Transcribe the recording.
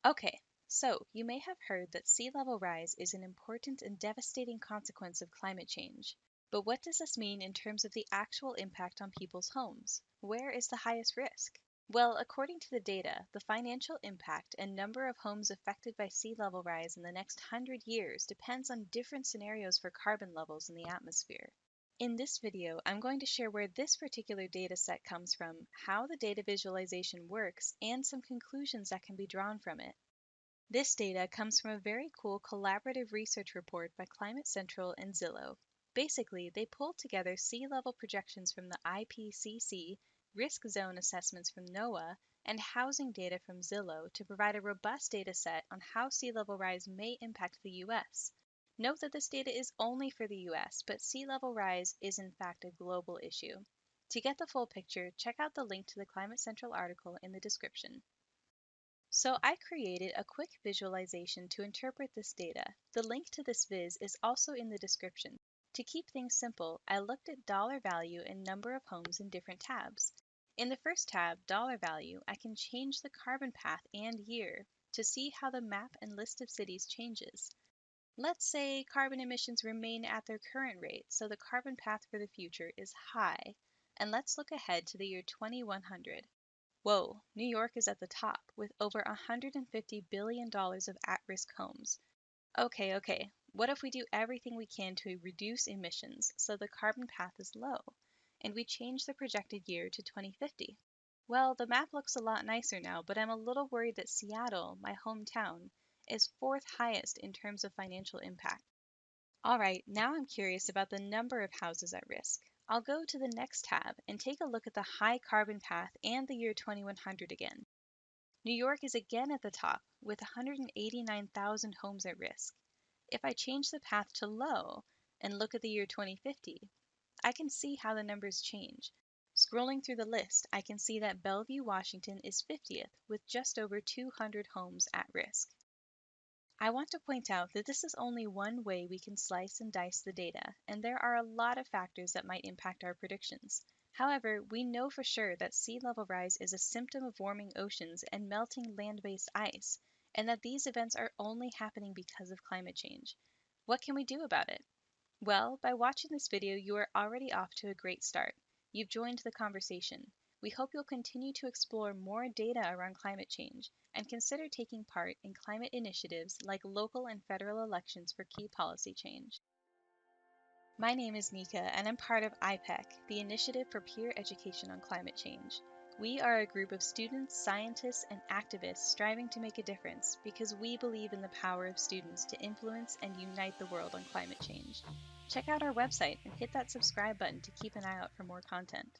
Okay, so you may have heard that sea level rise is an important and devastating consequence of climate change. But what does this mean in terms of the actual impact on people's homes? Where is the highest risk? Well, according to the data, the financial impact and number of homes affected by sea level rise in the next 100 years depends on different scenarios for carbon levels in the atmosphere. In this video, I'm going to share where this particular data set comes from, how the data visualization works, and some conclusions that can be drawn from it. This data comes from a very cool collaborative research report by Climate Central and Zillow. Basically, they pulled together sea level projections from the IPCC, risk zone assessments from NOAA, and housing data from Zillow to provide a robust data set on how sea level rise may impact the US. Note that this data is only for the US, but sea level rise is in fact a global issue. To get the full picture, check out the link to the Climate Central article in the description. So I created a quick visualization to interpret this data. The link to this viz is also in the description. To keep things simple, I looked at dollar value and number of homes in different tabs. In the first tab, dollar value, I can change the carbon path and year to see how the map and list of cities changes. Let's say carbon emissions remain at their current rate, so the carbon path for the future is high. And let's look ahead to the year 2100. Whoa, New York is at the top with over $150 billion of at-risk homes. Okay, what if we do everything we can to reduce emissions so the carbon path is low, and we change the projected year to 2050? Well, the map looks a lot nicer now, but I'm a little worried that Seattle, my hometown, is fourth highest in terms of financial impact. All right, now I'm curious about the number of houses at risk. I'll go to the next tab and take a look at the high carbon path and the year 2100 again. New York is again at the top with 189,000 homes at risk. If I change the path to low and look at the year 2050, I can see how the numbers change. Scrolling through the list, I can see that Bellevue, Washington is 50th with just over 200 homes at risk. I want to point out that this is only one way we can slice and dice the data, and there are a lot of factors that might impact our predictions. However, we know for sure that sea level rise is a symptom of warming oceans and melting land-based ice, and that these events are only happening because of climate change. What can we do about it? Well, by watching this video, you are already off to a great start. You've joined the conversation. We hope you'll continue to explore more data around climate change and consider taking part in climate initiatives like local and federal elections for key policy change. My name is Nika, and I'm part of IPECC, the Initiative for Peer Education on Climate Change. We are a group of students, scientists, and activists striving to make a difference because we believe in the power of students to influence and unite the world on climate change. Check out our website and hit that subscribe button to keep an eye out for more content.